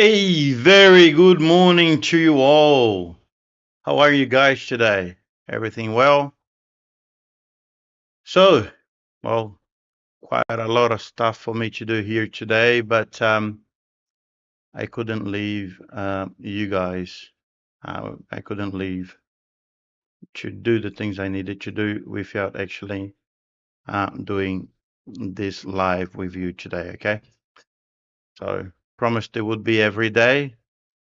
A very good morning to you all. How are you guys today? Everything well? So, well, quite a lot of stuff for me to do here today, but I couldn't leave you guys. I couldn't leave to do the things I needed to do without actually doing this live with you today, okay? So, promised it would be every day,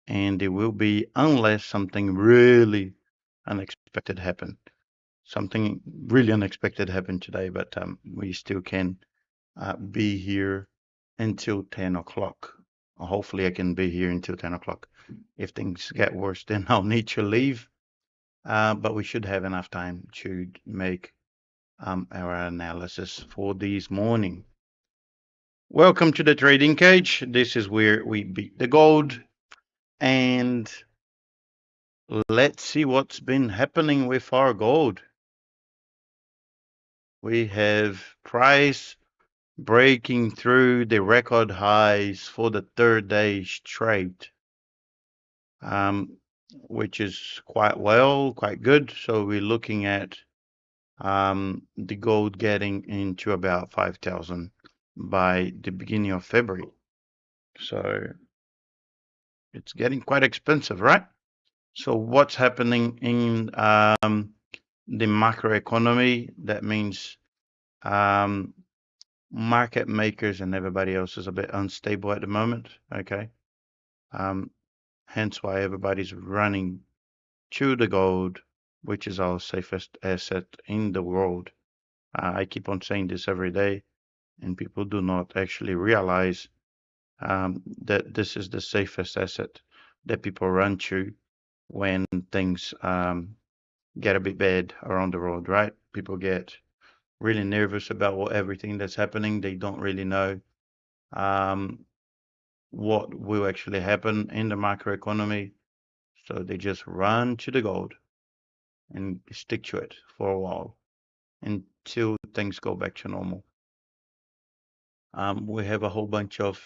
and it will be unless something really unexpected happened. Something really unexpected happened today, but we still can be here until 10 o'clock. Hopefully, I can be here until 10 o'clock. If things get worse, then I'll need to leave. But we should have enough time to make our analysis for this morning. Welcome to the trading cage. This is where we beat the gold. And let's see what's been happening with our gold. We have price breaking through the record highs for the third day straight, which is quite good. So we're looking at the gold getting into about 5,000 by the beginning of February. So it's getting quite expensive, right? So what's happening in the macroeconomy? That means market makers and everybody else is a bit unstable at the moment. Okay. Hence why everybody's running to the gold, which is our safest asset in the world. I keep on saying this every day, and people do not actually realize that this is the safest asset that people run to when things get a bit bad around the world, right? People get really nervous about everything that's happening. They don't really know what will actually happen in the macroeconomy. So they just run to the gold and stick to it for a while until things go back to normal. We have a whole bunch of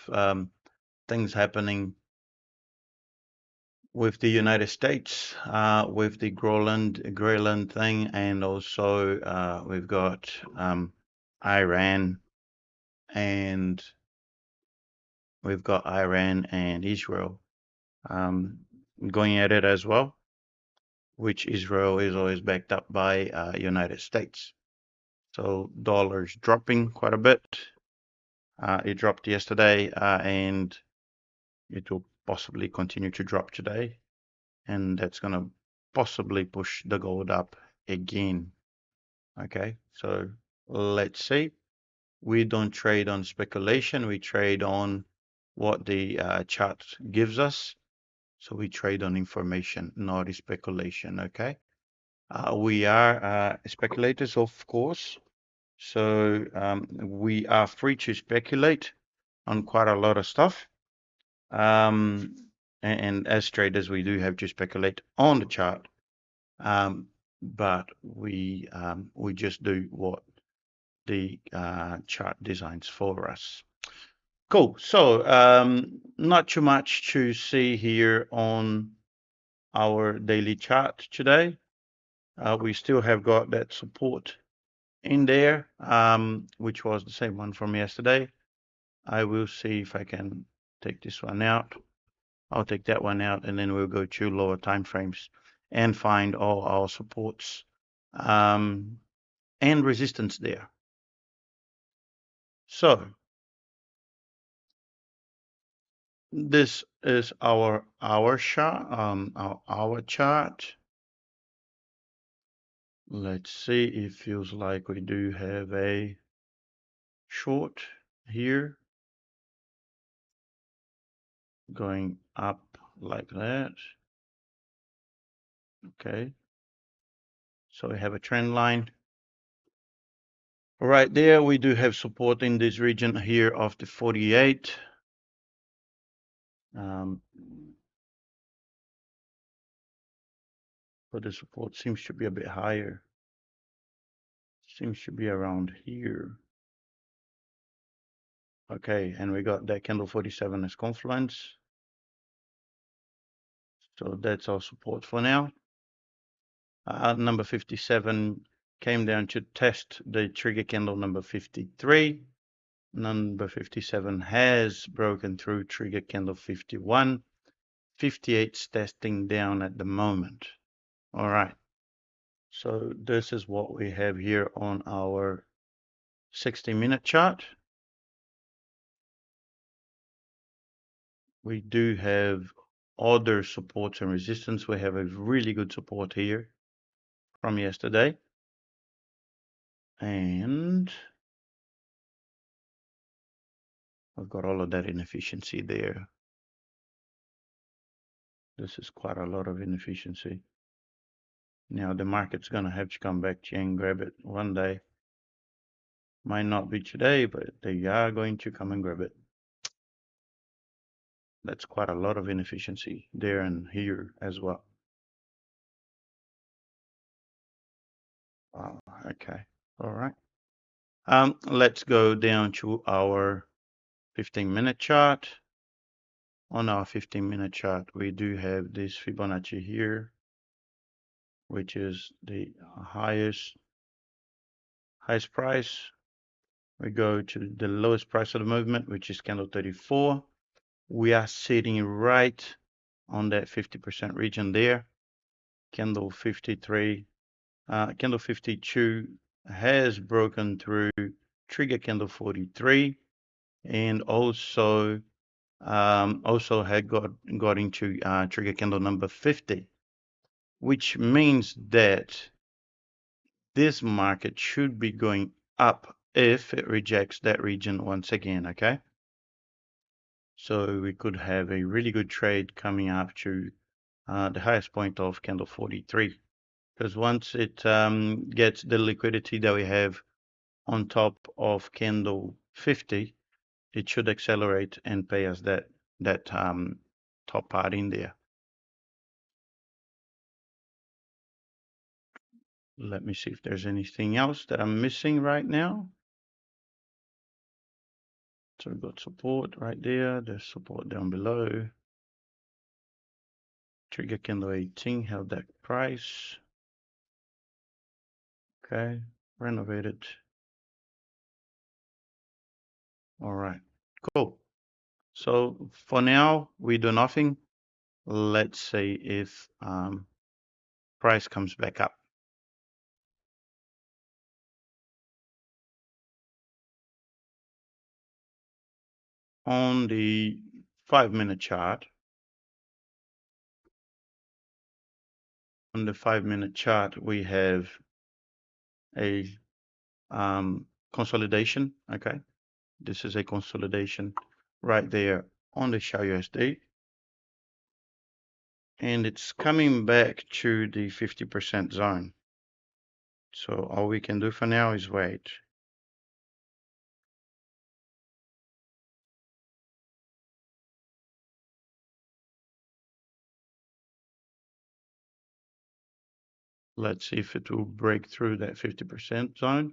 things happening with the United States, with the Greenland thing, and also we've got Iran and Israel going at it as well, which Israel is always backed up by United States. So dollars dropping quite a bit. It dropped yesterday, and it will possibly continue to drop today, and that's going to possibly push the gold up again. Okay, so let's see. We don't trade on speculation. We trade on what the chart gives us. So we trade on information, not speculation. Okay. We are speculators, of course. So we are free to speculate on quite a lot of stuff. And as traders, we do have to speculate on the chart. But we just do what the chart designs for us. Cool. So not too much to see here on our daily chart today. We still have got that support in there, which was the same one from yesterday. I will see if I can take this one out. I'll take that one out, and then we'll go to lower time frames and find all our supports and resistance there. So this is our chart, our chart. Let's see. It feels like we do have a short here going up like that. Okay. So we have a trend line. Right there, we do have support in this region here of the 48. But the support seems to be a bit higher. Seems to be around here. Okay, and we got that candle 47 as confluence. So that's our support for now. Number 57 came down to test the trigger candle number 53. Number 57 has broken through trigger candle 51. 58's testing down at the moment. All right. So this is what we have here on our 60-minute chart. We do have other supports and resistance. We have a really good support here from yesterday. And I've got all of that inefficiency there. This is quite a lot of inefficiency. Now the market's going to have to come back here and grab it one day. Might not be today, but they are going to come and grab it. That's quite a lot of inefficiency there and here as well. Okay, all right. Let's go down to our 15-minute chart. On our 15-minute chart, we do have this Fibonacci here, which is the highest price. We go to the lowest price of the movement, which is candle 34. We are sitting right on that 50% region there. Candle 53, candle 52 has broken through trigger candle 43, and also had got into trigger candle number 50, which means that this market should be going up if it rejects that region once again. Okay, so we could have a really good trade coming up to the highest point of candle 43, because once it gets the liquidity that we have on top of candle 50, it should accelerate and pay us that top part in there. Let me see if there's anything else that I'm missing right now. So we've got support right there. There's support down below. Trigger candle 18 held that price. Okay, renovate it. All right, cool. So for now, we do nothing. Let's see if price comes back up. On the 5-minute chart, we have a consolidation. Okay, this is a consolidation right there on the XAUUSD, and it's coming back to the 50% zone. So all we can do for now is wait. Let's see if it will break through that 50% zone.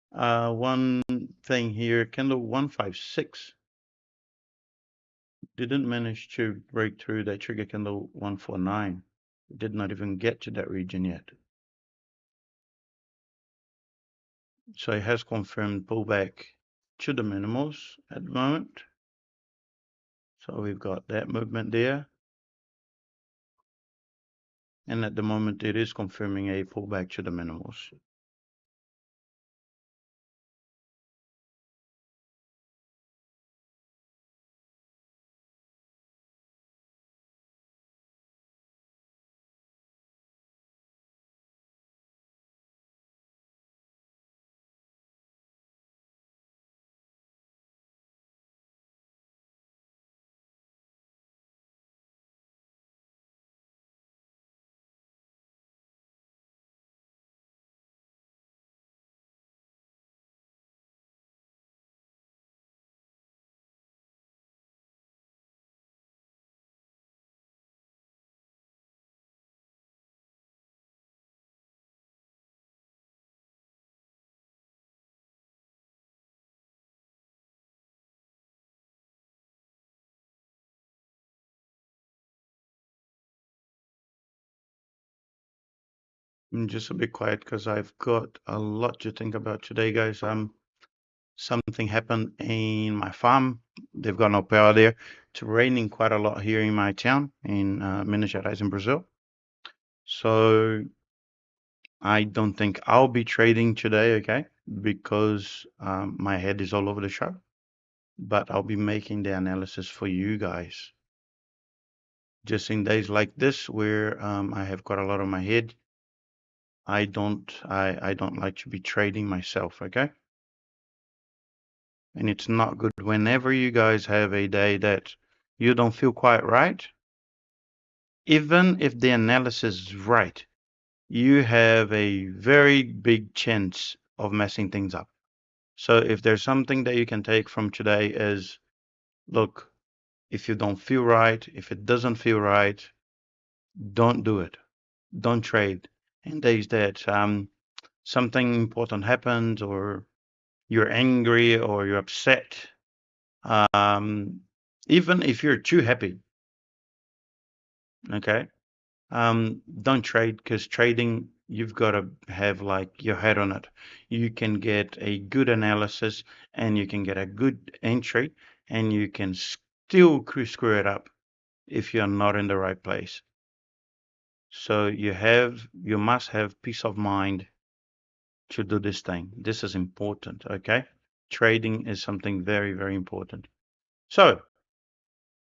One thing here, candle 156 didn't manage to break through that trigger candle 149. It did not even get to that region yet. So it has confirmed pullback to the minimals at the moment. So we've got that movement there. And at the moment, it is confirming a pullback to the minimals. I'm just a bit quiet because I've got a lot to think about today, guys. Something happened in my farm. They've got no power there. It's raining quite a lot here in my town in Minas Gerais in Brazil. So I don't think I'll be trading today, okay? Because my head is all over the shop. But I'll be making the analysis for you guys. Just in days like this where I have quite a lot on my head, I don't like to be trading myself, okay? And it's not good whenever you guys have a day that you don't feel quite right. Even if the analysis is right, you have a very big chance of messing things up. So if there's something that you can take from today is, look, if you don't feel right, if it doesn't feel right, don't do it. Don't trade. In days that something important happens or you're angry or you're upset, um, even if you're too happy, okay, don't trade because trading, you've got to have like your head on it. You can get a good analysis and you can get a good entry and you can still screw it up if you're not in the right place. So you must have peace of mind to do this thing. This is important, okay? Trading is something very, very important. So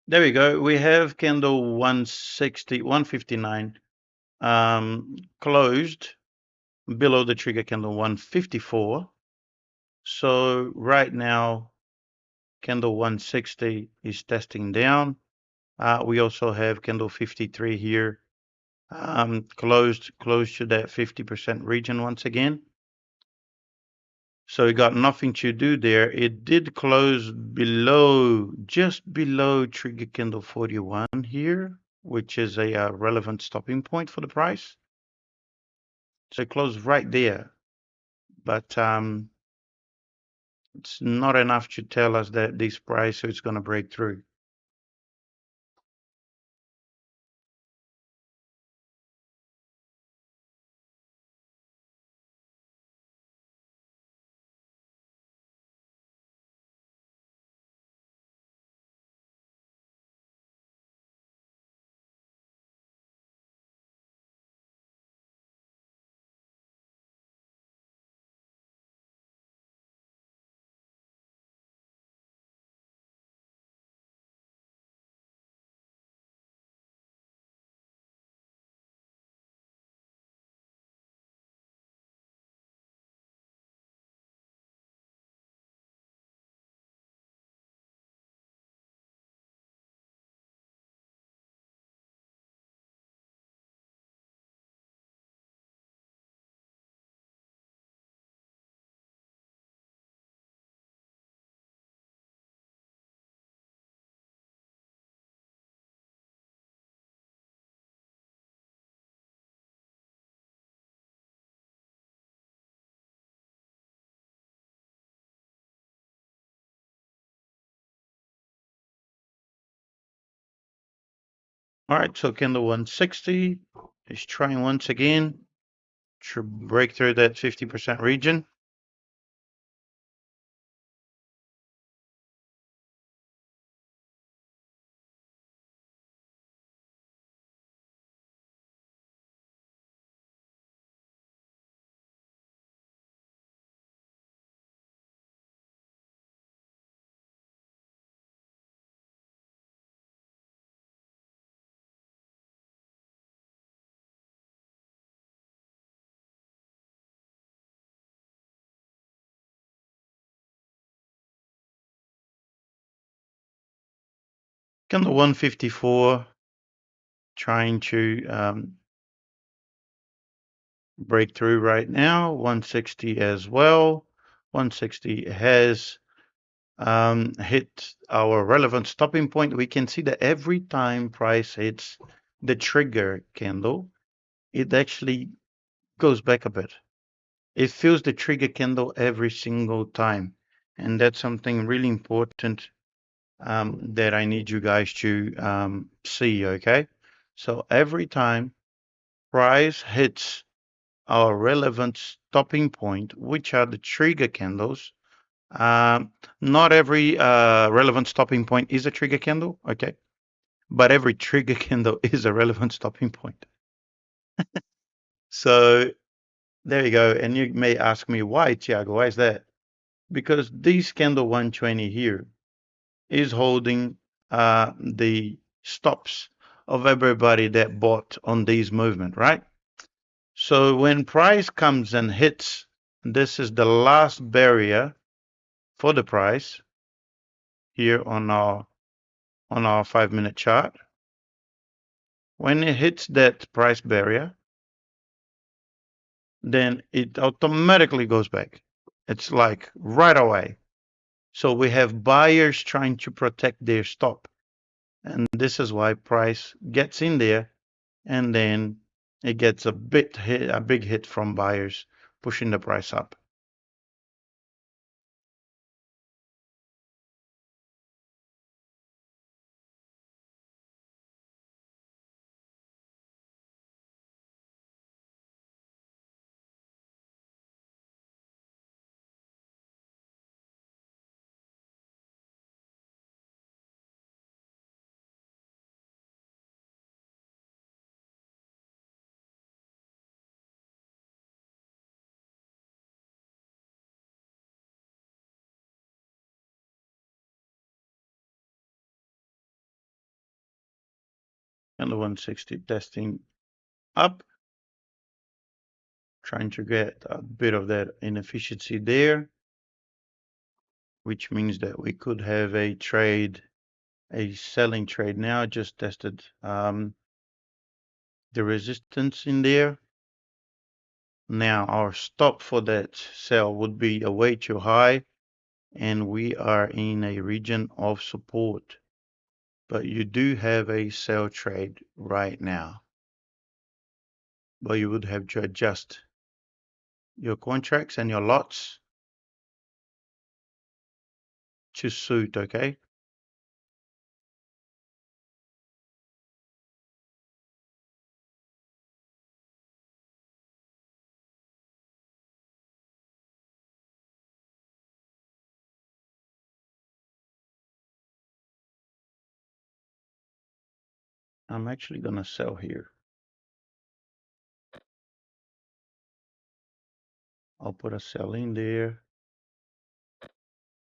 there we go. We have candle 160, 159 closed below the trigger candle 154. So right now, candle 160 is testing down. We also have candle 53 here, closed to that 50% region once again. So it got nothing to do there. It did close below, just below trigger candle 41 here, which is a relevant stopping point for the price. So it closed right there, but it's not enough to tell us that this price is going to break through. All right, so candle 160 is trying once again to break through that 50% region. Candle 154 trying to break through right now. 160 as well. 160 has hit our relevant stopping point. We can see that every time price hits the trigger candle, it actually goes back a bit. It fills the trigger candle every single time. And that's something really important that I need you guys to see, okay? So every time price hits our relevant stopping point, which are the trigger candles. Not every relevant stopping point is a trigger candle, okay? But every trigger candle is a relevant stopping point. So there you go. And you may ask me, why, Tiago? Why is that? Because this candle 120 here is holding the stops of everybody that bought on this movement, right? So when price comes and hits, this is the last barrier for the price here on our 5-minute chart. When it hits that price barrier, then it automatically goes back. It's like right away. So we have buyers trying to protect their stop. And this is why price gets in there and then it gets a big hit from buyers pushing the price up. And the 160 testing up, trying to get a bit of that inefficiency there, which means that we could have a trade, a selling trade now. Just tested the resistance in there. Now our stop for that sell would be a way too high, and we are in a region of support. But you do have a sell trade right now. But you would have to adjust your contracts and your lots to suit, okay? I'm actually gonna sell here. I'll put a sell in there.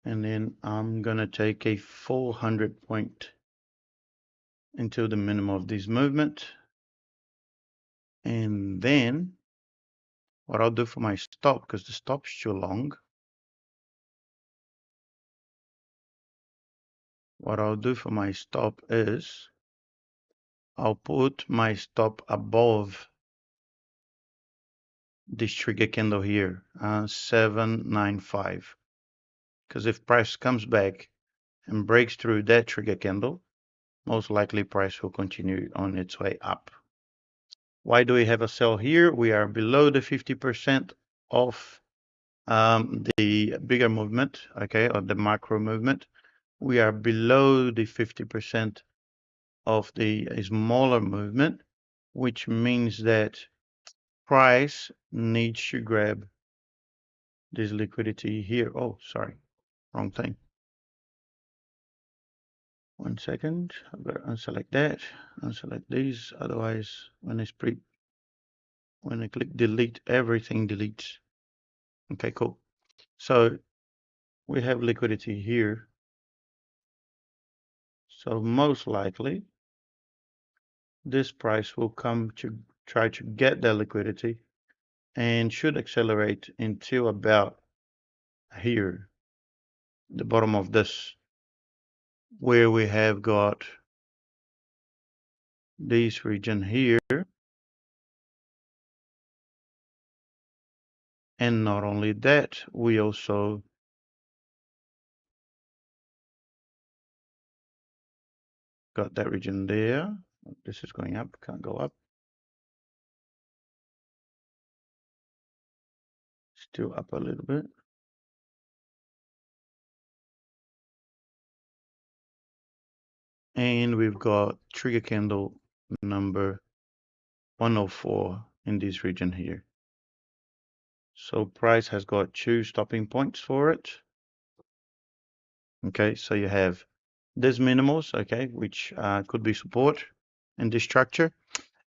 And then I'm gonna take a 400 point into the minimum of this movement. And then what I'll do for my stop, because the stop's too long, what I'll do for my stop is I'll put my stop above this trigger candle here, 795. Because if price comes back and breaks through that trigger candle, most likely price will continue on its way up. Why do we have a sell here? We are below the 50% of the bigger movement, okay, or the macro movement. We are below the 50% of the smaller movement, which means that price needs to grab this liquidity here. Oh, sorry, wrong thing. 1 second, I've got to unselect that, unselect these, otherwise when I click delete, everything deletes. Okay, cool. So we have liquidity here. So most likely this price will come to try to get that liquidity and should accelerate into about here, the bottom of this, where we have got this region here. And not only that, we also got that region there. This is going up, can't go up. Still up a little bit. And we've got trigger candle number 104 in this region here. So price has got 2 stopping points for it. Okay, so you have this minimals, okay, which could be support in this structure.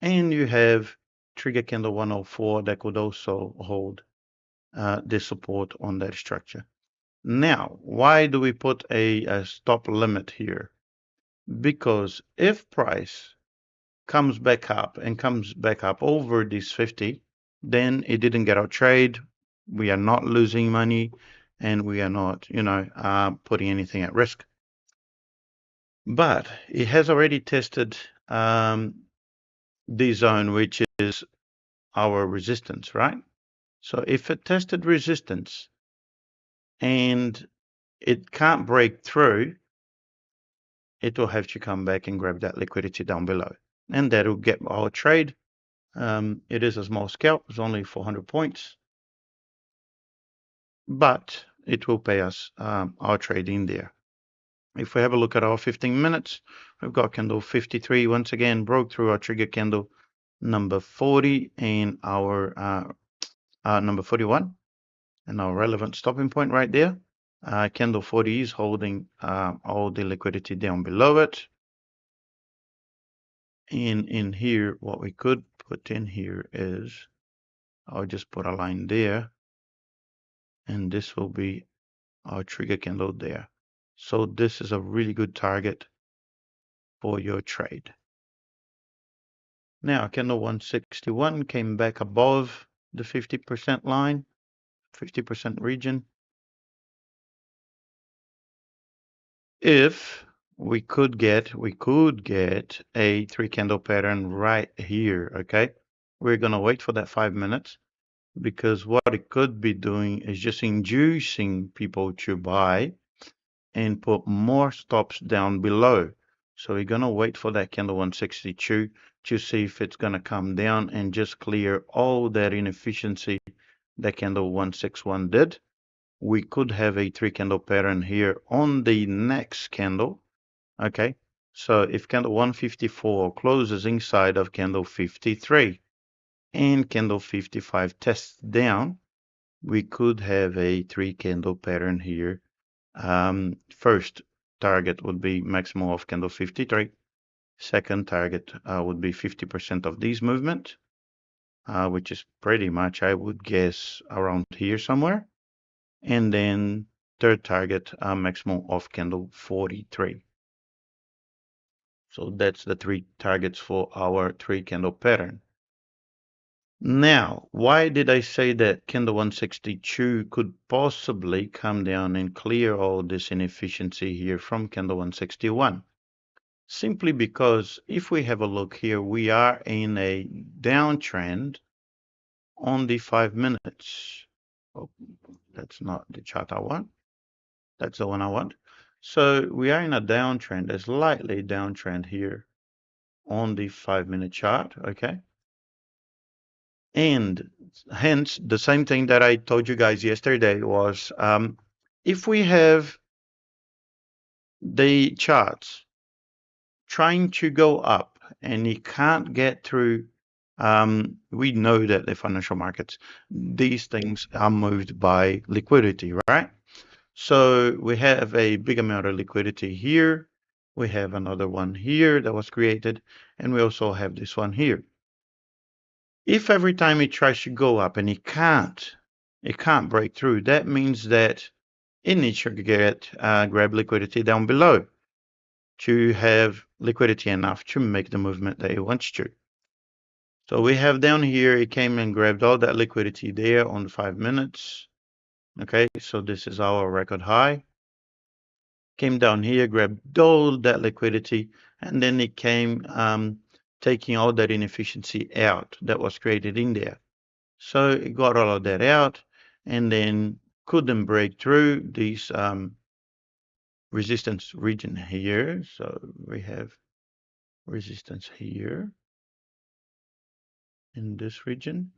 And you have trigger candle 104 that could also hold the support on that structure. Now, why do we put a stop limit here? Because if price comes back up and comes back up over this 50, then it didn't get our trade. We are not losing money and we are not, putting anything at risk. But it has already tested the zone, which is our resistance, right? So if it tested resistance and it can't break through, it will have to come back and grab that liquidity down below. And that will get our trade. It is a small scalp, it's only 400 points, but it will pay us our trade in there. If we have a look at our 15 minutes, we've got candle 53 once again broke through our trigger candle number 40 and our number 41 and our relevant stopping point right there. Candle 40 is holding all the liquidity down below it. In here, what we could put in here is, I'll just put a line there, and this will be our trigger candle there. So this is a really good target for your trade. Now, candle 161 came back above the 50% line, 50% region. If we could get a 3 candle pattern right here, okay? We're gonna wait for that 5 minutes because what it could be doing is just inducing people to buy and put more stops down below. So we're gonna wait for that candle 162 to see if it's gonna come down and just clear all that inefficiency that candle 161 did. We could have a 3 candle pattern here on the next candle. Okay, so if candle 154 closes inside of candle 53 and candle 55 tests down, we could have a 3 candle pattern here. First target would be maximum of candle 53. Second target would be 50% of this movement, which is pretty much, I would guess, around here somewhere. And then third target, maximum of candle 43. So that's the 3 targets for our 3 candle pattern. Now, why did I say that candle 162 could possibly come down and clear all this inefficiency here from candle 161? Simply because if we have a look here, we are in a downtrend on the 5 minutes. Oh, that's not the chart I want. That's the one I want. So we are in a downtrend, a slightly downtrend here on the 5-minute chart, okay? And hence, the same thing that I told you guys yesterday was, if we have the charts trying to go up and you can't get through, we know that the financial markets, these things are moved by liquidity, right? So we have a big amount of liquidity here. We have another one here that was created, and we also have this one here. If every time it tries to go up and it can't break through, that means that it needs to grab liquidity down below to have liquidity enough to make the movement that it wants to. So we have down here, it came and grabbed all that liquidity there on 5 minutes. Okay, so this is our record high. Came down here, grabbed all that liquidity, and then it came taking all that inefficiency out that was created in there. So it got all of that out and then couldn't break through this resistance region here. So we have resistance here in this region.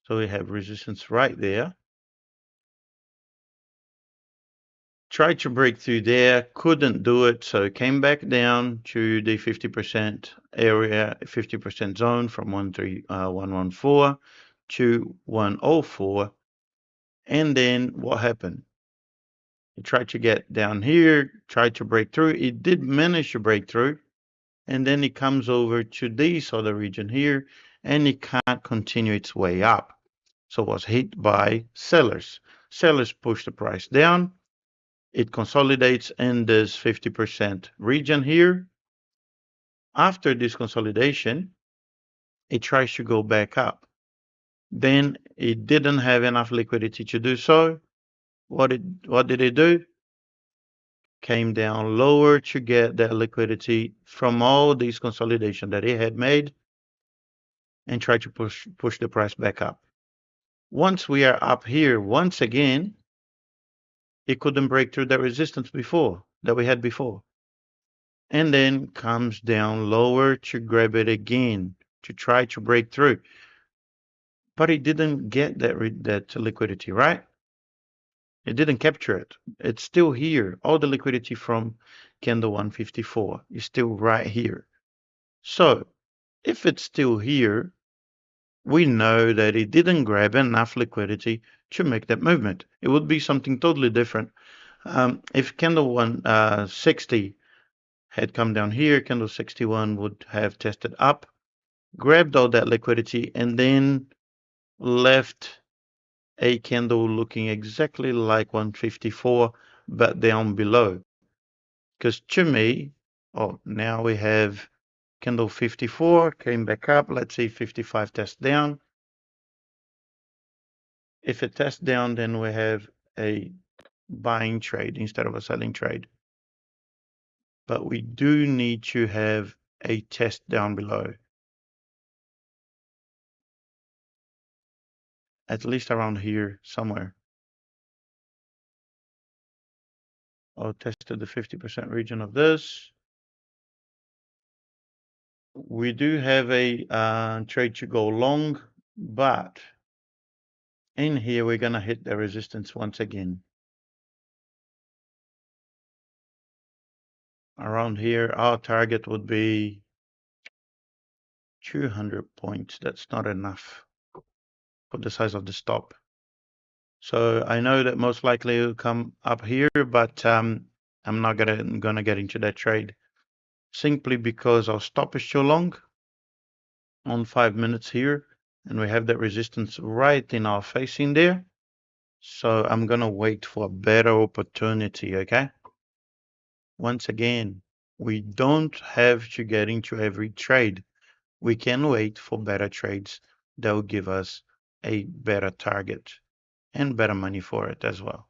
So we have resistance right there. Tried to break through there, couldn't do it, so came back down to the 50% area, 50% zone from 13114 to 104. And then what happened? It tried to get down here, tried to break through. It did manage to break through. And then it comes over to this other region here, and it can't continue its way up. So it was hit by sellers. Sellers push the price down. It consolidates in this 50% region here. After this consolidation, it tries to go back up. Then it didn't have enough liquidity to do so. What did it do? Came down lower to get that liquidity from all these consolidation that it had made and tried to push the price back up. Once we are up here, once again, it couldn't break through the resistance before that we had before. And then comes down lower to grab it again to try to break through. But it didn't get that liquidity, right? It didn't capture it. It's still here. All the liquidity from candle 154 is still right here. So if it's still here, we know that it didn't grab enough liquidity to make that movement. It would be something totally different. If candle 160 had come down here, candle 61 would have tested up, grabbed all that liquidity, and then left a candle looking exactly like 154, but down below. Because to me, oh, now we have candle 54 came back up. Let's see 55 test down. If it tests down, then we have a buying trade instead of a selling trade. But we do need to have a test down below, at least around here somewhere. I'll test the 50% region of this. We do have a trade to go long, but in here we're going to hit the resistance once again. Around here, our target would be 200 points. That's not enough for the size of the stop. So I know that most likely it'll come up here, but I'm not gonna get into that trade simply because our stop is too long on 5 minutes here, and we have that resistance right in our face in there. So I'm gonna wait for a better opportunity, okay? Once again, we don't have to get into every trade. We can wait for better trades that will give us a better target and better money for it as well.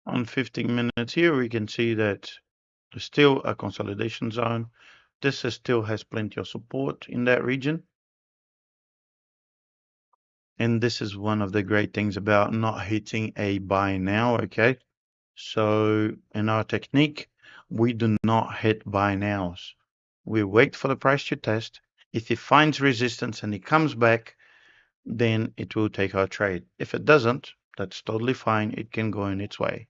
On 15 minutes here, we can see that there's still a consolidation zone. This still has plenty of support in that region. And this is one of the great things about not hitting a buy now, okay? So in our technique, we do not hit buy nows. We wait for the price to test. If it finds resistance and it comes back, then it will take our trade. If it doesn't, that's totally fine. It can go in its way.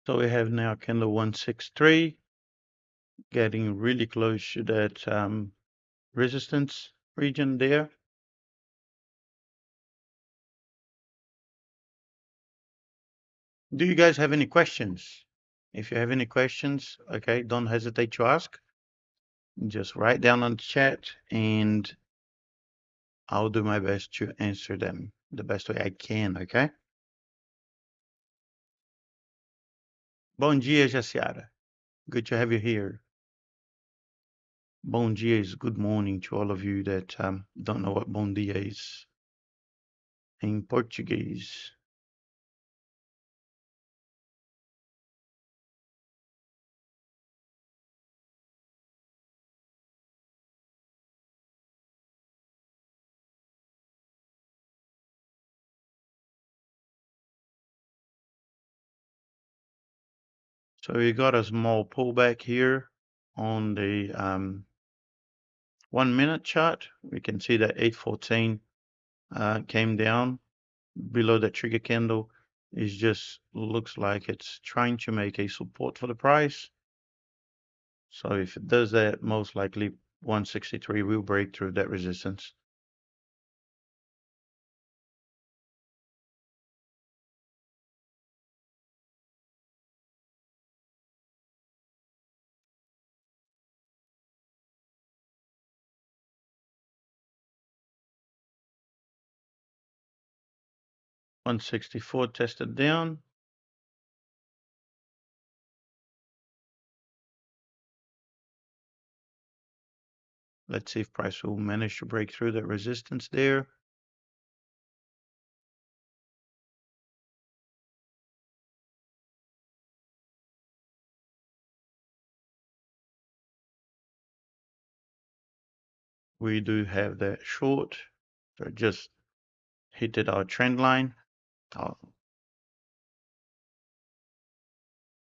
So we have now candle 163 getting really close to that resistance region there. Do you guys have any questions? If you have any questions, okay, don't hesitate to ask. Just write down on the chat and I'll do my best to answer them the best way I can, okay? Bom dia, Jaciara. Good to have you here. Bom dia is good morning to all of you that don't know what bom dia is in Portuguese. So we got a small pullback here on the 1 minute chart. We can see that 814 came down below the trigger candle. It just looks like it's trying to make a support for the price. So if it does that, most likely 163 will break through that resistance. $164 tested down. Let's see if price will manage to break through that resistance there. We do have that short. So just hit our trend line.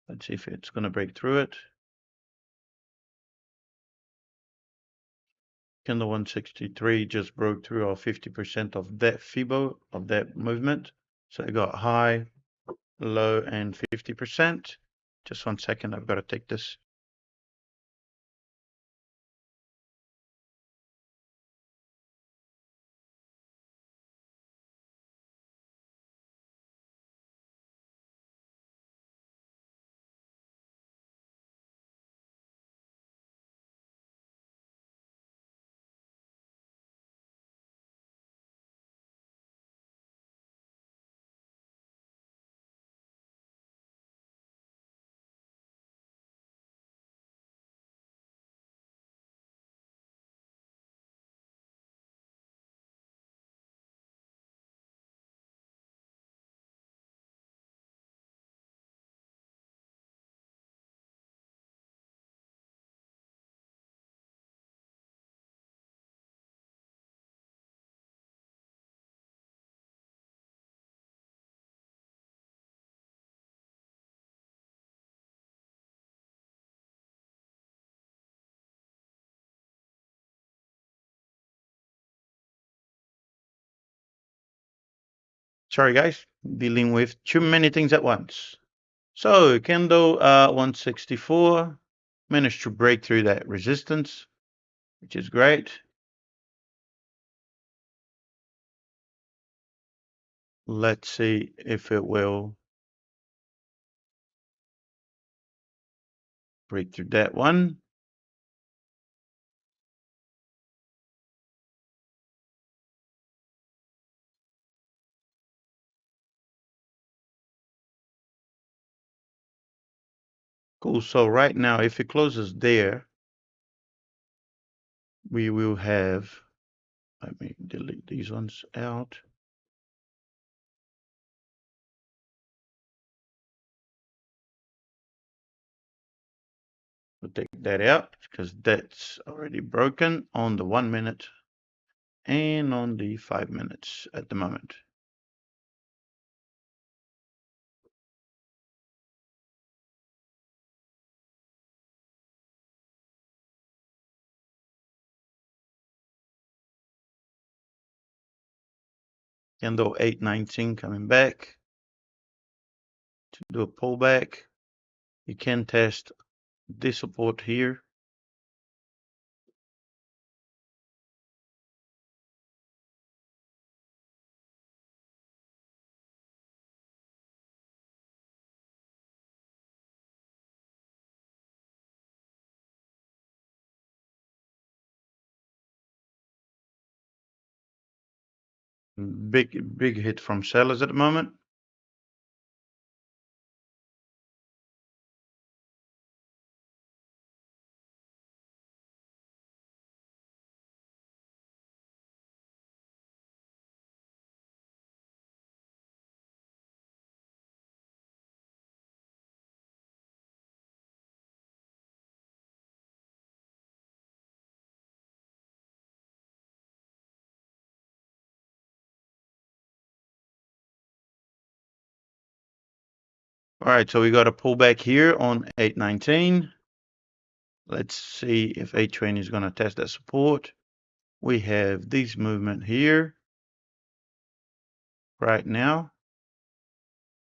Let's see if it's going to break through it. Candle 163 just broke through our 50% of that FIBO of that movement. So it got high, low, and 50%. Just 1 second, I've got to take this. Sorry, guys, dealing with too many things at once. So candle 164 managed to break through that resistance, which is great. Let's see if it will break through that one. Cool. So right now, if it closes there, we will have, let me delete these ones out. We'll take that out because that's already broken on the 1 minute and on the 5 minutes at the moment. Candle 819 coming back to do a pullback. You can test this support here. Big hit from sellers at the moment. All right, so we got a pullback here on 819. Let's see if 820 is going to test that support. We have this movement here right now.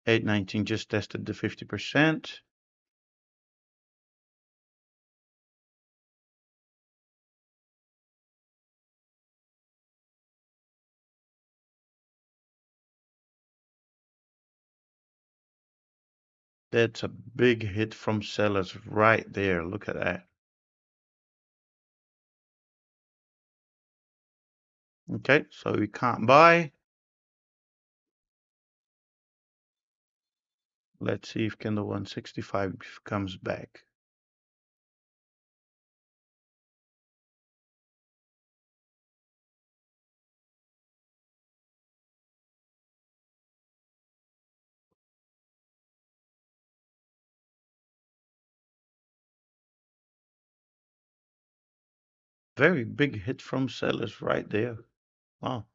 819 just tested the 50%. That's a big hit from sellers right there. Look at that. Okay, so we can't buy. Let's see if candle 165 comes back. Very big hit from sellers right there. Wow.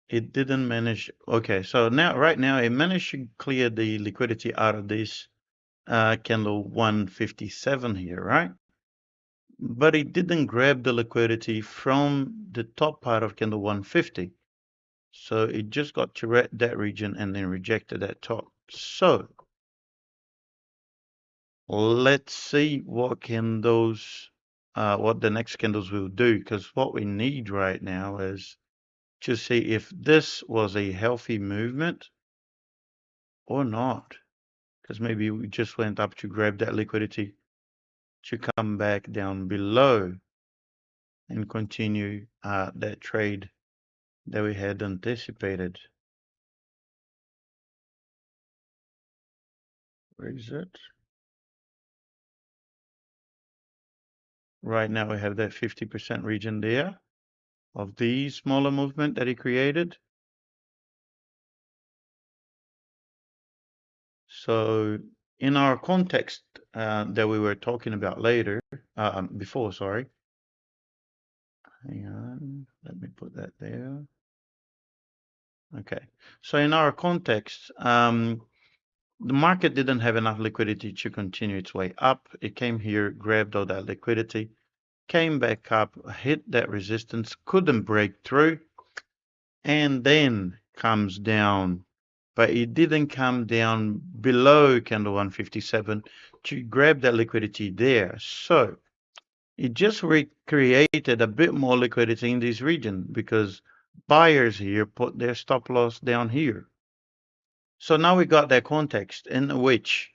It didn't manage. Okay, so now right now it managed to clear the liquidity out of this candle 157 here, right? But it didn't grab the liquidity from the top part of candle 150. So it just got to that region and then rejected that top. So let's see what candles, what the next candles will do, because what we need right now is to see if this was a healthy movement or not. Because maybe we just went up to grab that liquidity to come back down below and continue that trade that we had anticipated. Where is it? Right now we have that 50% region there of the smaller movement that he created. So in our context that we were talking about before, sorry. Hang on, let me put that there. Okay, so in our context, the market didn't have enough liquidity to continue its way up. It came here, grabbed all that liquidity, came back up, hit that resistance, couldn't break through, and then comes down. But it didn't come down below candle 157 to grab that liquidity there. So it just recreated a bit more liquidity in this region because buyers here put their stop loss down here. So now we got that context in which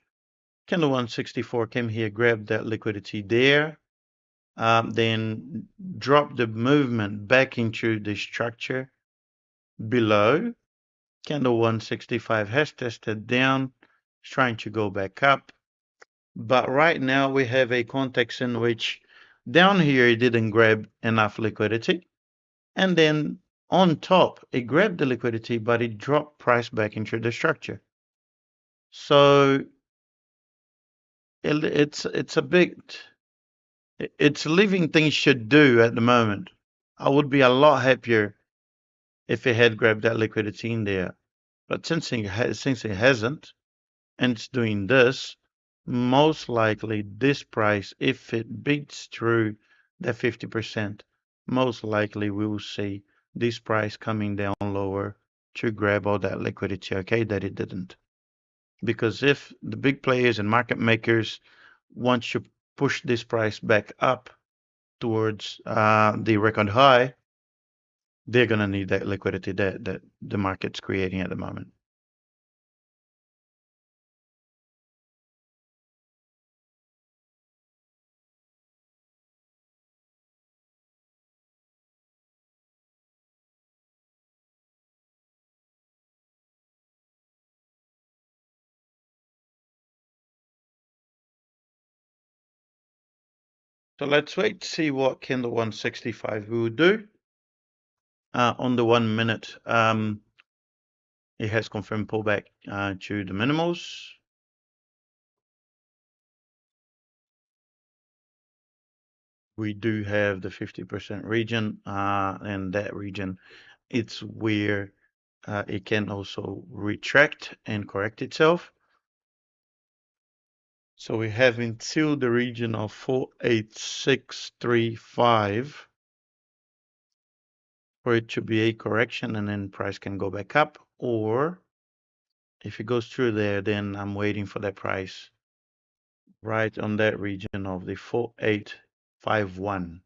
candle 164 came here, grabbed that liquidity there, then dropped the movement back into the structure below. Candle 165 has tested down, it's trying to go back up. But right now we have a context in which down here it didn't grab enough liquidity. And then on top, it grabbed the liquidity, but it dropped price back into the structure. So it's a bit, it's leaving things should do at the moment. I would be a lot happier if it had grabbed that liquidity in there. But since it hasn't, and it's doing this, most likely this price, if it beats through that 50%, most likely we will see this price coming down lower to grab all that liquidity, okay, that it didn't. because if the big players and market makers want to push this price back up towards the record high, they're going to need that liquidity that the market's creating at the moment. So let's wait to see what candle 165 will do. On the 1 minute, it has confirmed pullback to the minimals. We do have the 50% region, and that region, it's where it can also retract and correct itself. So we have until the region of 48635 for it to be a correction, and then price can go back up, or if it goes through there, then I'm waiting for that price right on that region of the 4851.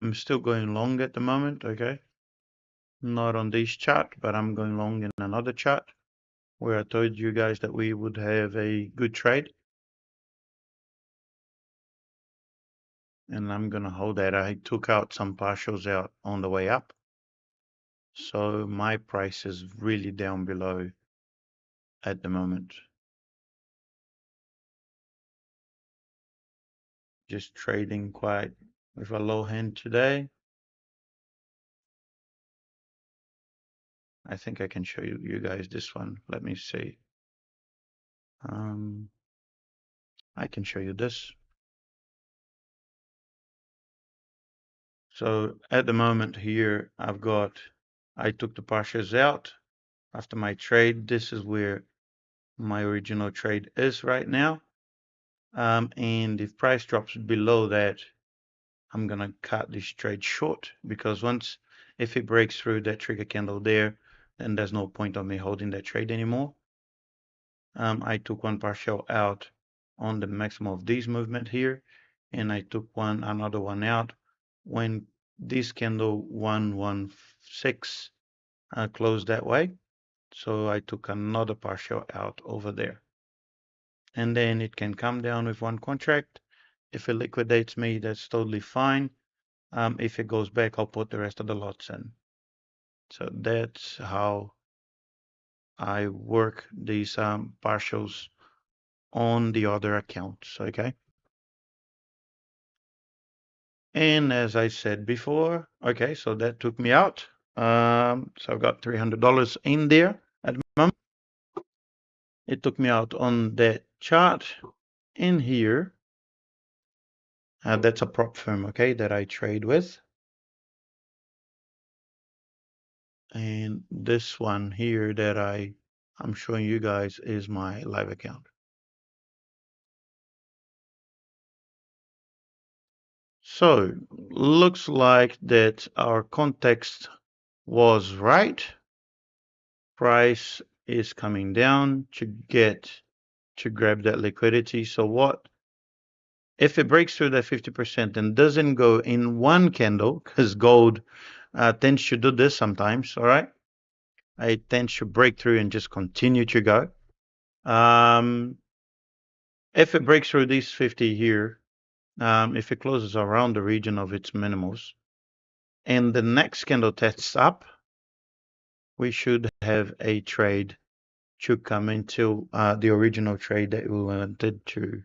I'm still going long at the moment, okay? Not on this chart, but I'm going long in another chart where I told you guys that we would have a good trade. And I'm gonna hold that. I took out some partials out on the way up. So my price is really down below at the moment. Just trading quite with a low hand today. I think I can show you guys this one. Let me see. I can show you this. So at the moment here, I took the partials out after my trade. This is where my original trade is right now. And if price drops below that, I'm gonna cut this trade short, because if it breaks through that trigger candle there, then there's no point of me holding that trade anymore. I took one partial out on the maximum of this movement here, and I took another one out when this candle 116 closed that way. So I took another partial out over there. And then it can come down with one contract. If it liquidates me, that's totally fine. If it goes back, I'll put the rest of the lots in. So that's how I work these partials on the other accounts, okay? And as I said before, okay, so that took me out. So I've got $300 in there at the moment. It took me out on that chart in here. That's a prop firm, okay, that I trade with. And this one here that I'm showing you guys is my live account. So looks like that our context was right. Price is coming down to grab that liquidity. So what if it breaks through that 50% and doesn't go in one candle, because gold tends to do this sometimes, all right? It tends to break through and just continue to go. If it breaks through these 50 here, if it closes around the region of its minimals, and the next candle tests up, we should have a trade to come into the original trade that we wanted to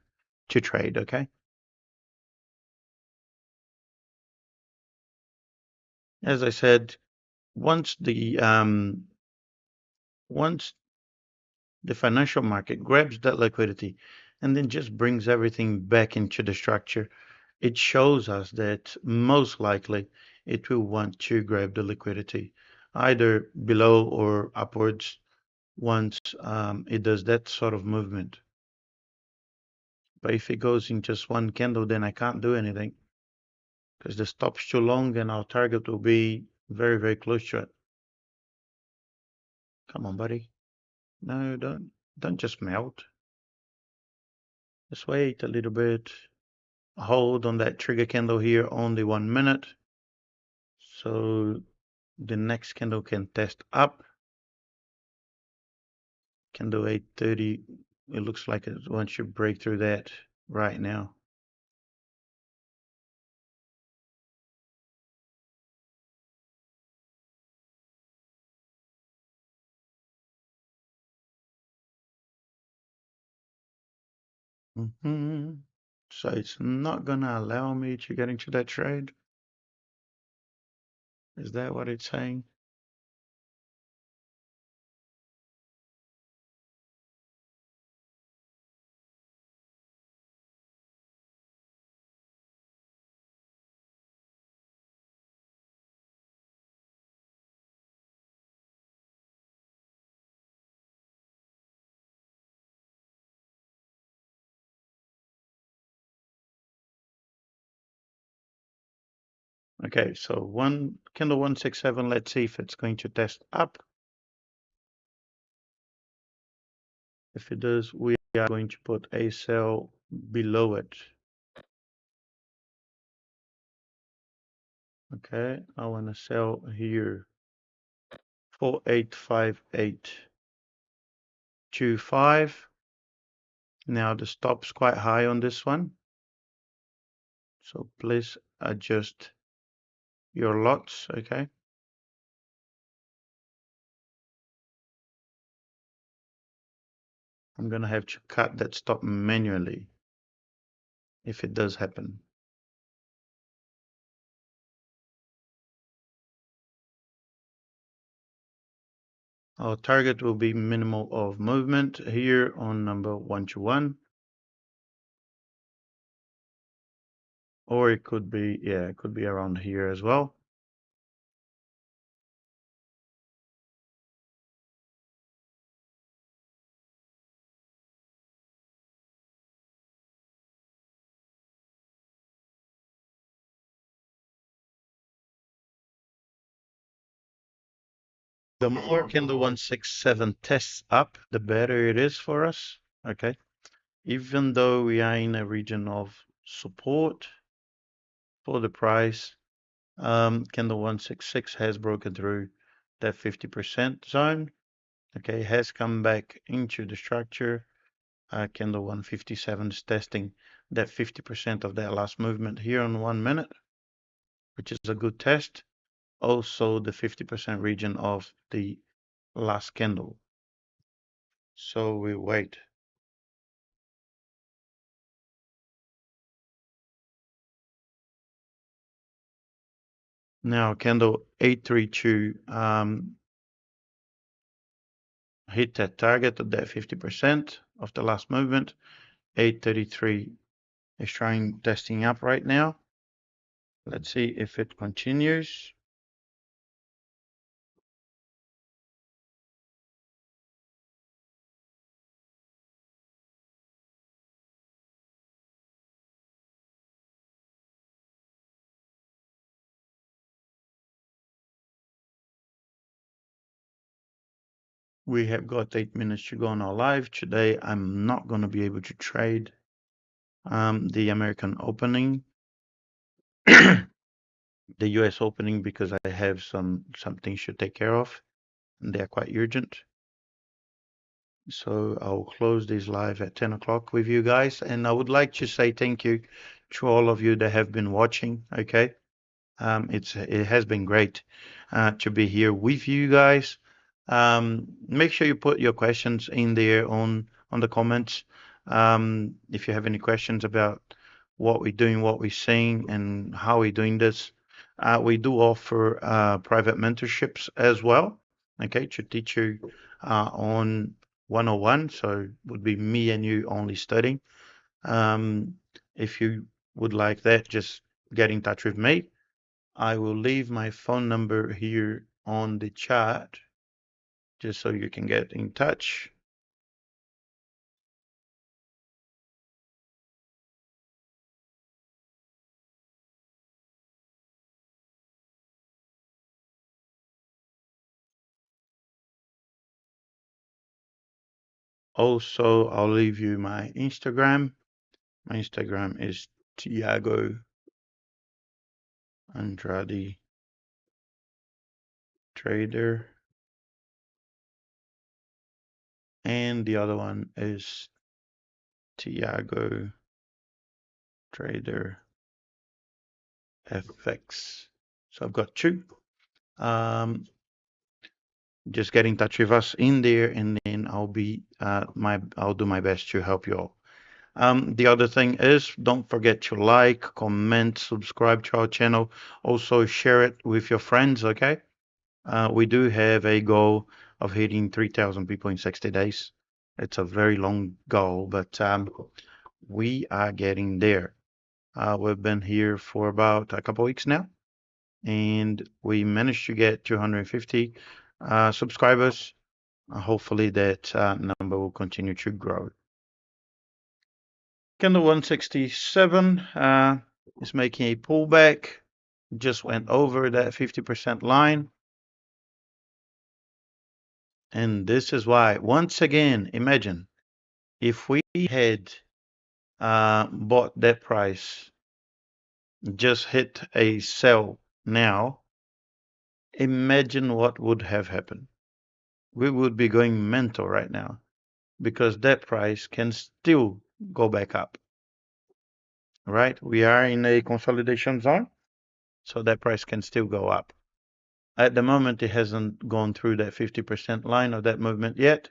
trade, okay? As I said, once the financial market grabs that liquidity and then just brings everything back into the structure, it shows us that most likely it will want to grab the liquidity either below or upwards once it does that sort of movement. But if it goes in just one candle, then I can't do anything because the stop's too long and our target will be very, very close to it. Come on, buddy. No, don't just melt. Just wait a little bit. Hold on that trigger candle here only 1 minute. So the next candle can test up. Candle 830. It looks like it wants to break through that right now. So it's not gonna allow me to get into that trade. Is that what it's saying? Okay, so one candle 167. Let's see if it's going to test up. If it does, we are going to put a sell below it. Okay, I want to sell here 485825. Now the stop's quite high on this one, so please adjust your lots. Okay, I'm gonna have to cut that stop manually if it does happen. Our target will be minimal of movement here on number 121. Or it could be, yeah, it could be around here as well. The more candle 167 tests up, the better it is for us. Okay. Even though we are in a region of support for the price, candle 166 has broken through that 50% zone. Okay, has come back into the structure. Candle 157 is testing that 50% of that last movement here on 1 minute, which is a good test. Also the 50% region of the last candle. So we wait. Now candle 832 hit that target of that 50% of the last movement. 833 is trying testing up right now. Let's see if it continues. We have got 8 minutes to go on our live. Today, I'm not going to be able to trade the American opening, the US opening, because I have some things to take care of, and they're quite urgent. So I'll close this live at 10 o'clock with you guys. And I would like to say thank you to all of you that have been watching. Okay. It has been great to be here with you guys. Make sure you put your questions in there on the comments. If you have any questions about what we're doing, what we're seeing, and how we're doing this, we do offer private mentorships as well. Okay, to teach you on 101, so it would be me and you only studying. If you would like that, just get in touch with me. I will leave my phone number here on the chat just so you can get in touch. Also, I'll leave you my Instagram. My Instagram is Tiago Andrade Trader. And the other one is Tiago Trader FX. So I've got two. Just get in touch with us in there, and then I'll do my best to help you all. The other thing is, don't forget to like, comment, subscribe to our channel. Also share it with your friends. Okay. We do have a goal of hitting 3,000 people in 60 days. It's a very long goal, but we are getting there. We've been here for about a couple weeks now, and we managed to get 250 subscribers. Hopefully that number will continue to grow. Candle 167 is making a pullback. Just went over that 50% line. And this is why, once again, imagine if we had bought that price, just hit a sell now, imagine what would have happened. We would be going mental right now because that price can still go back up, right? We are in a consolidation zone, so that price can still go up. At the moment, it hasn't gone through that 50% line of that movement yet,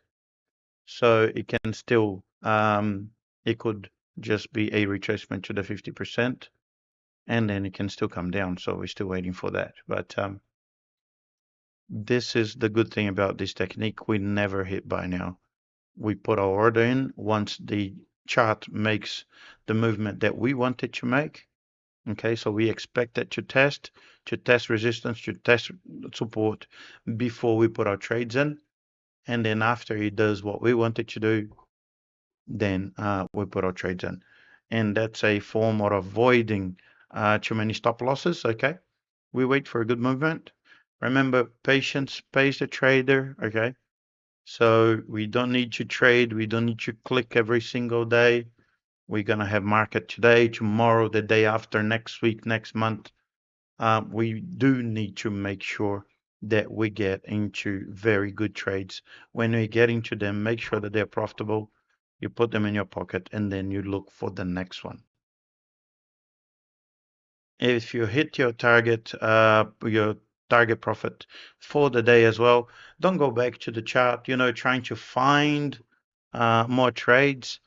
so it can still, it could just be a retracement to the 50%, and then it can still come down. So we're still waiting for that. But this is the good thing about this technique. We never hit buy now. We put our order in once the chart makes the movement that we want it to make. Okay, so we expect it to test resistance, to test support before we put our trades in. And then after it does what we want it to do, then we put our trades in. And that's a form of avoiding too many stop losses. Okay, we wait for a good movement. Remember, patience pays the trader. Okay, so we don't need to trade. We don't need to click every single day. We're going to have market today, tomorrow, the day after, next week, next month. We do need to make sure that we get into very good trades. When we get into them, make sure that they're profitable. You put them in your pocket, and then you look for the next one. If you hit your target profit for the day as well, don't go back to the chart, trying to find more trades.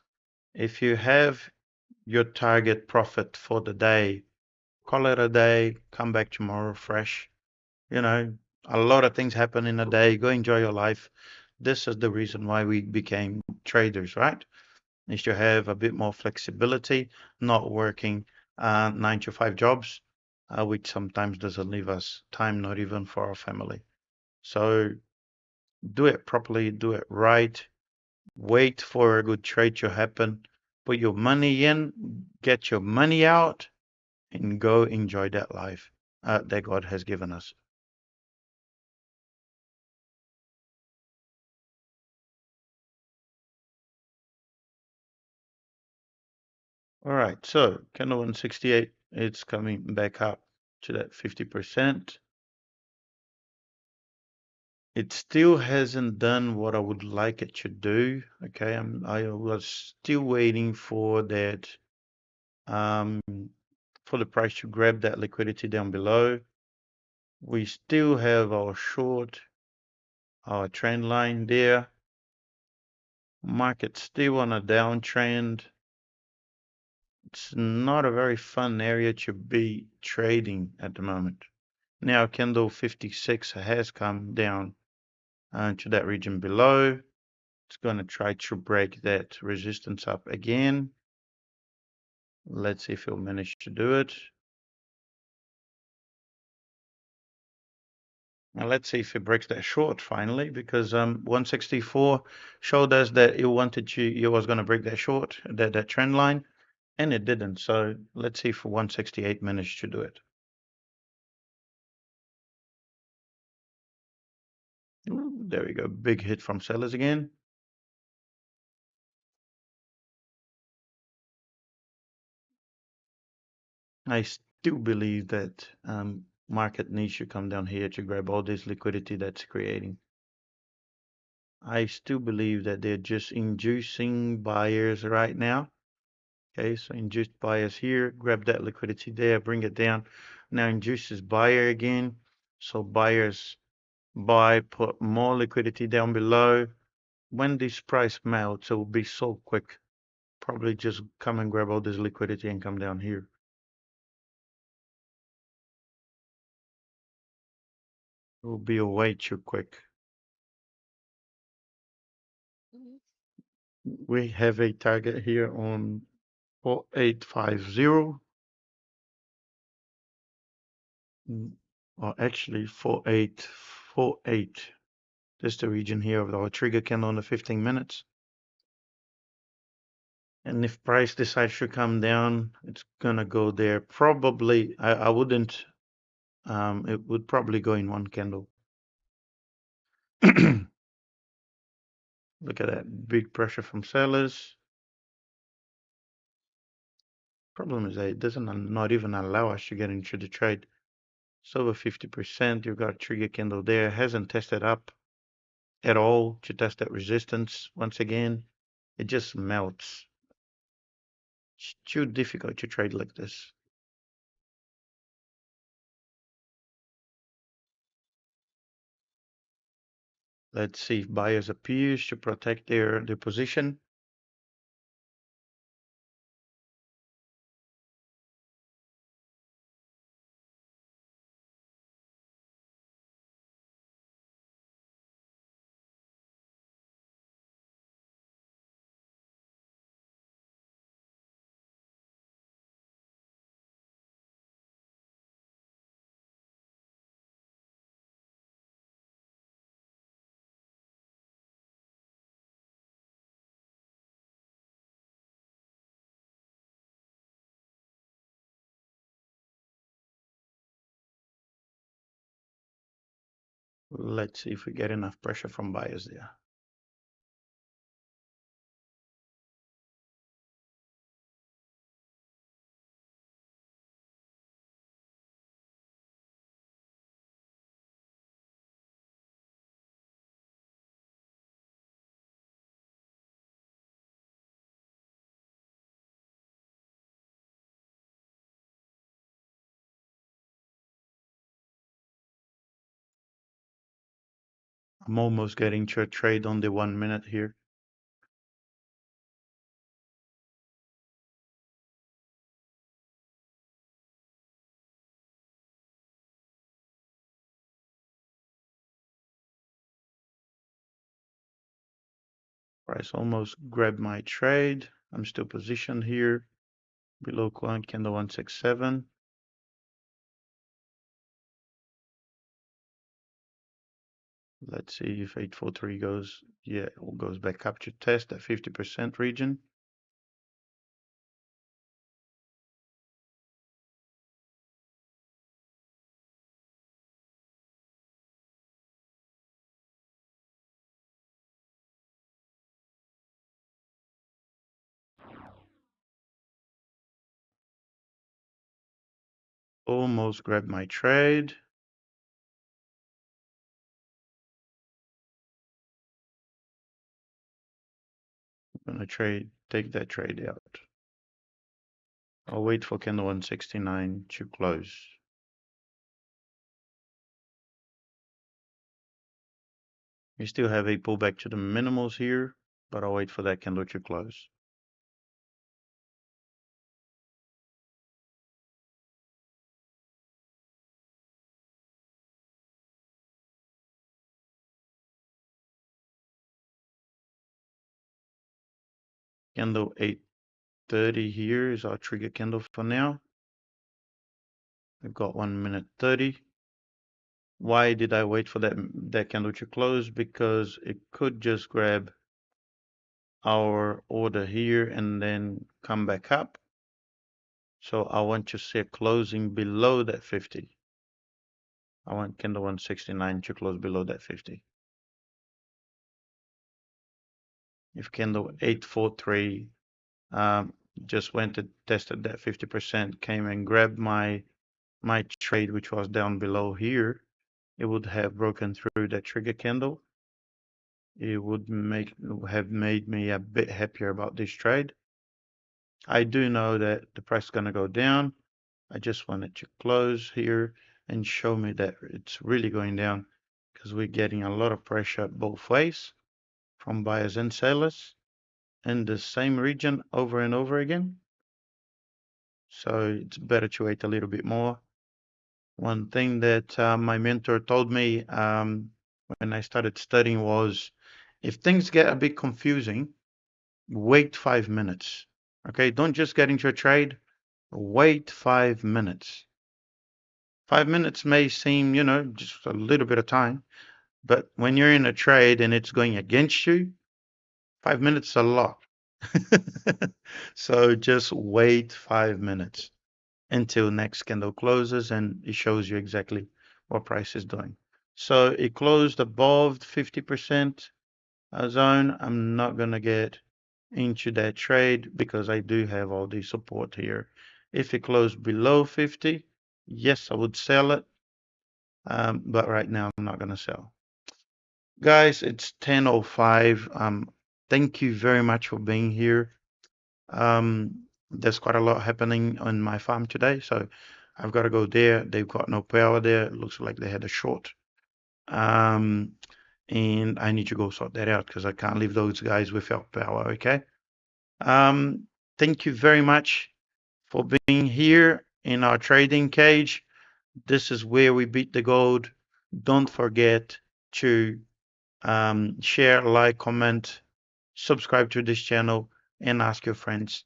If you have your target profit for the day, call it a day, come back tomorrow fresh. A lot of things happen in a day. Go enjoy your life. This is the reason why we became traders, right? Is to have a bit more flexibility, not working 9 to 5 jobs, which sometimes doesn't leave us time, not even for our family. So do it properly, do it right. Wait for a good trade to happen. Put your money in, get your money out, and go enjoy that life that God has given us. All right, so candle 168, it's coming back up to that 50%. It still hasn't done what I would like it to do. Okay, I was still waiting for that, for the price to grab that liquidity down below. We still have our short, our trend line there. Market still on a downtrend. It's not a very fun area to be trading at the moment. Now candle 56 has come down to that region below. It's going to try to break that resistance up again. Let's see if it'll manage to do it. Now let's see if it breaks that short finally, because 164 showed us that it was going to break that short, that trend line, and it didn't. So let's see if 168 managed to do it. Ooh, there we go, big hit from sellers again. I still believe that market needs to come down here to grab all this liquidity that's creating. I still believe that they're just inducing buyers right now. Okay, so induced buyers here, grab that liquidity there, bring it down. Now induces buyer again. So buyers buy, put more liquidity down below. When this price melts, it will be so quick. Probably just come and grab all this liquidity and come down here. It will be way too quick. We have a target here on 4850. Or actually 4848. That's the region here of our trigger candle on the 15 minutes. And if price decides to come down, it's gonna go there. Probably, I wouldn't, it would probably go in one candle. Look at that, big pressure from sellers. Problem is that it doesn't not even allow us to get into the trade. It's over 50%, you've got a trigger candle there, hasn't tested up at all to test that resistance. Once again, it just melts. It's too difficult to trade like this. Let's see if buyers appears to protect their position. Let's see if we get enough pressure from buyers there. I'm almost getting to a trade on the 1 minute here. Price almost grabbed my trade. I'm still positioned here below candle 167. Let's see if 843 goes, yeah, it goes back up to test that 50% region. Almost grabbed my trade. I'm gonna take that trade out. I'll wait for candle 169 to close. We still have a pullback to the minimals here, but I'll wait for that candle to close. Candle 8:30 here is our trigger candle for now. We've got 1 minute 30. Why did I wait for that candle to close? Because it could just grab our order here and then come back up. So I want to see a closing below that 50. I want candle 169 to close below that 50. If candle 843 just went and tested that 50%, came and grabbed my trade, which was down below here, it would have broken through that trigger candle. It would have made me a bit happier about this trade. I do know that the price is going to go down. I just wanted to close here and show me that it's really going down, because we're getting a lot of pressure both ways from buyers and sellers in the same region over and over again. So it's better to wait a little bit more. One thing that my mentor told me when I started studying was, if things get a bit confusing, wait 5 minutes. Okay, don't just get into a trade. Wait 5 minutes. 5 minutes may seem, just a little bit of time, but when you're in a trade and it's going against you, 5 minutes is a lot. So just wait 5 minutes until next candle closes, and it shows you exactly what price is doing. So it closed above 50% zone. I'm not going to get into that trade because I do have all the support here. If it closed below 50, yes, I would sell it. But right now I'm not going to sell. Guys, it's 10:05. Thank you very much for being here. There's quite a lot happening on my farm today, so I've got to go there. They've got no power there. It looks like they had a short. And I need to go sort that out because I can't leave those guys without power, okay? Thank you very much for being here in our trading cage. This is where we beat the gold. Don't forget to share, like, comment, subscribe to this channel, and ask your friends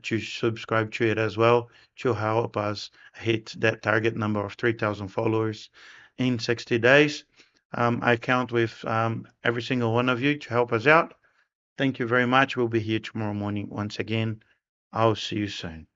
to subscribe to it as well, to help us hit that target number of 3,000 followers in 60 days. I count with every single one of you to help us out. Thank you very much. We'll be here tomorrow morning once again. I'll see you soon.